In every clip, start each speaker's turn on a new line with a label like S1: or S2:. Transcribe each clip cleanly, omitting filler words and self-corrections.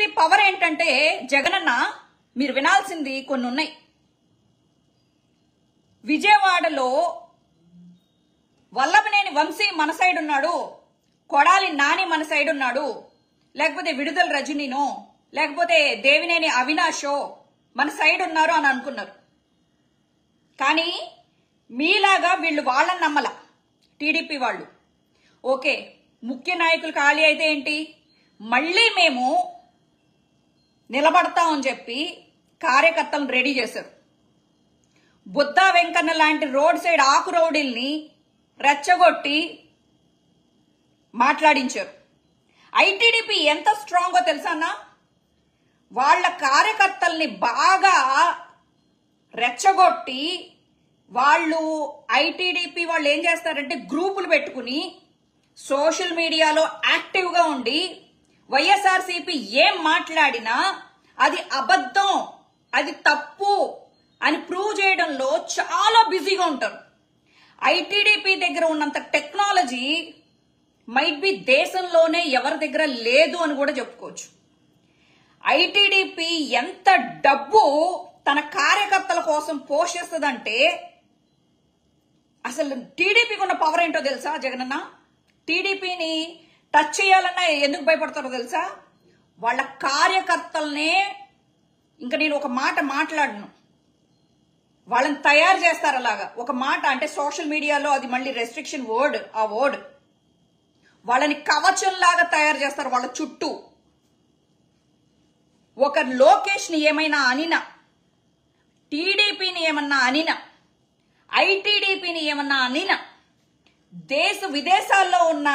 S1: TDP power ఏంటంటే జగనన్న మీరు వినాల్సింది కొన్ని ఉన్నాయి. విజయవాడలో వల్లభనేని వంశీ మన సైడ్ ఉన్నాడు, కొడాలి నాని మన సైడ్ ఉన్నాడు, లేకపోతే విడుదల రజనీనో లేకపోతే దేవినేని అవినాషో మన సైడ్ ఉన్నారు అని అనుకున్నారు. కానీ మీలాగా వీళ్ళు వాళ్ళని నమ్మల. టీడీపీ వాళ్ళు ఓకే ముఖ్య నాయకులు ఖాళీ అయితే ఏంటి, మళ్ళీ మేము నిలబడతామని చెప్పి కార్యకర్తలను రెడీ చేశారు. బుద్ధా వెంకన్న లాంటి రోడ్ సైడ్ ఆకు రౌడీల్ని రెచ్చగొట్టి మాట్లాడించారు. ఐటీడీపీ ఎంత స్ట్రాంగో తెలుసా? వాళ్ళ కార్యకర్తల్ని బాగా రెచ్చగొట్టి వాళ్ళు ఐటీడీపీ వాళ్ళు ఏం చేస్తారంటే గ్రూపులు పెట్టుకుని సోషల్ మీడియాలో యాక్టివ్గా ఉండి వైఎస్ఆర్సీపీ ఏం మాట్లాడినా అది అబద్ధం, అది తప్పు అని ప్రూవ్ చేయడంలో చాలా బిజీగా ఉంటారు. ఐటీడీపీ దగ్గర ఉన్నంత టెక్నాలజీ మైట్ బి దేశంలోనే ఎవరి దగ్గర లేదు అని కూడా చెప్పుకోవచ్చు. ఐటీడీపీ ఎంత డబ్బు తన కార్యకర్తల కోసం పోషిస్తుందంటే అసలు టీడీపీకి ఉన్న పవర్ ఏంటో తెలుసా జగనన్న? టీడీపీని టచ్ చేయాలన్నా ఎందుకు భయపడతారో తెలుసా? వాళ్ళ కార్యకర్తలనే, ఇంకా నేను ఒక మాట మాట్లాడను, వాళ్ళని తయారు చేస్తారు అలాగా. ఒక మాట అంటే సోషల్ మీడియాలో అది మళ్ళీ రెస్ట్రిక్షన్ వర్డ్, ఆ వర్డ్ వాళ్ళని కవచంలాగా తయారు చేస్తారు. వాళ్ళ చుట్టూ ఒక లోకేష్ ని ఏమైనా అనినా, టీడీపీని ఏమన్నా అనినా, ఐటీడీపీని ఏమన్నా అనినా, దేశ విదేశాల్లో ఉన్న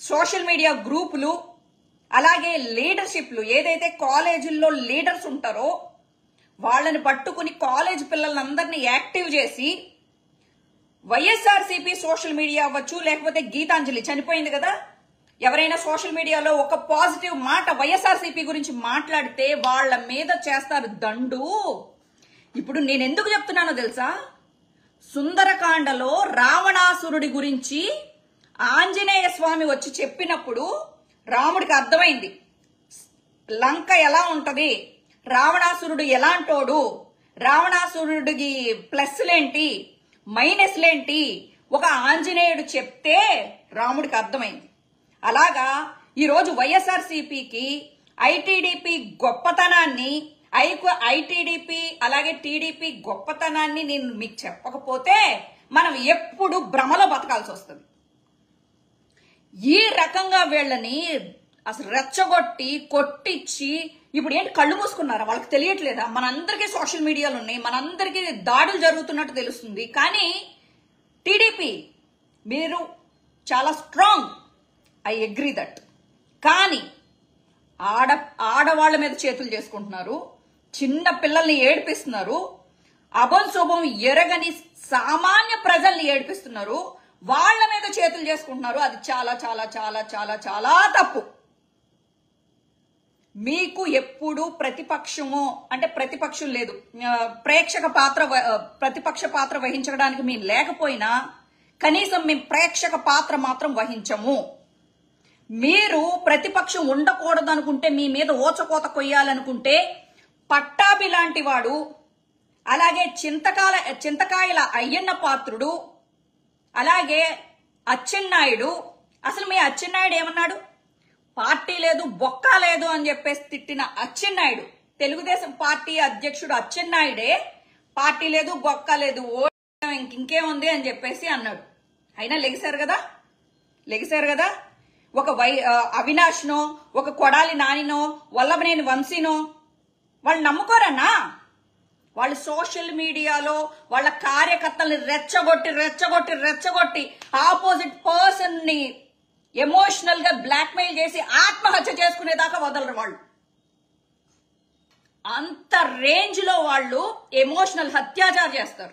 S1: సోషల్ మీడియా గ్రూపులు అలాగే లీడర్షిప్లు ఏదైతే కాలేజీల్లో లీడర్స్ ఉంటారో వాళ్ళని పట్టుకుని కాలేజ్ పిల్లలందరినీ యాక్టివ్ చేసి వైఎస్ఆర్సీపీ సోషల్ మీడియా అవ్వచ్చు, లేకపోతే గీతాంజలి చనిపోయింది కదా, ఎవరైనా సోషల్ మీడియాలో ఒక పాజిటివ్ మాట వైఎస్ఆర్సీపీ గురించి మాట్లాడితే వాళ్ళ మీద చేస్తారు దండు. ఇప్పుడు నేను ఎందుకు చెప్తున్నానో తెలుసా? సుందరకాండలో రావణాసురుడి గురించి ఆంజనేయ స్వామి వచ్చి చెప్పినప్పుడు రాముడికి అర్థమైంది లంక ఎలా ఉంటది, రావణాసురుడు ఎలాంటోడు, రావణాసురుడికి ప్లస్లేంటి మైనస్లేంటి ఒక ఆంజనేయుడు చెప్తే రాముడికి అర్థమైంది. అలాగా ఈరోజు వైఎస్ఆర్సీపీకి ఐటీడీపీ గొప్పతనాన్ని, ఐటీడీపీ అలాగే టీడీపీ గొప్పతనాన్ని నేను మీకు చెప్పకపోతే మనం ఎప్పుడు భ్రమలో బతకాల్సి వస్తుంది. ఈ రకంగా వీళ్ళని అసలు రెచ్చగొట్టి కొట్టించి ఇప్పుడు ఏంటి కళ్ళు మూసుకున్నారా? వాళ్ళకి తెలియట్లేదా? మనందరికీ సోషల్ మీడియాలు ఉన్నాయి, మనందరికీ దాడులు జరుగుతున్నట్టు తెలుస్తుంది. కానీ టీడీపీ మీరు చాలా స్ట్రాంగ్, ఐ అగ్రీ దట్. కానీ ఆడవాళ్ల మీద చేతులు చేసుకుంటున్నారు, చిన్న పిల్లల్ని ఏడిపిస్తున్నారు, అభం శుభం ఎరగని సామాన్య ప్రజల్ని ఏడిపిస్తున్నారు, వాళ్ళ మీద చేతులు చేసుకుంటున్నారు. అది చాలా చాలా చాలా చాలా చాలా తప్పు. మీకు ఎప్పుడు ప్రతిపక్షము అంటే ప్రతిపక్షం లేదు, ప్రతిపక్ష పాత్ర వహించడానికి మేము లేకపోయినా కనీసం మేము ప్రేక్షక పాత్ర మాత్రం వహించము. మీరు ప్రతిపక్షం ఉండకూడదు అనుకుంటే, మీ మీద ఓచకోత కొయ్యాలనుకుంటే పట్టాభి లాంటి వాడు, అలాగే చింతకాయల అయ్యన్న పాత్రుడు, అలాగే అచ్చెన్నాయుడు. అసలు మీ అచ్చెన్నాయుడు ఏమన్నాడు? పార్టీ లేదు బొక్క లేదు అని చెప్పేసి తిట్టిన అచ్చెన్నాయుడు, తెలుగుదేశం పార్టీ అధ్యక్షుడు అచ్చెన్నాయుడే పార్టీ లేదు బొక్క లేదు ఇంకేముంది అని చెప్పేసి అన్నాడు. అయినా లెగిశారు కదా. ఒక అవినాష్నో, ఒక కొడాలి నానినో, వల్లభనేని వంశీనో వాళ్ళు నమ్ముకోరన్నా? వాళ్ళు సోషల్ మీడియాలో వాళ్ళ కార్యకర్తల్ని రెచ్చగొట్టి ఆపోజిట్ పర్సన్ ని ఎమోషనల్ గా బ్లాక్మెయిల్ చేసి ఆత్మహత్య చేసుకునేదాకా వదలరు వాళ్ళు. అంత రేంజ్ లో వాళ్ళు ఎమోషనల్ అత్యాచారం చేస్తారు.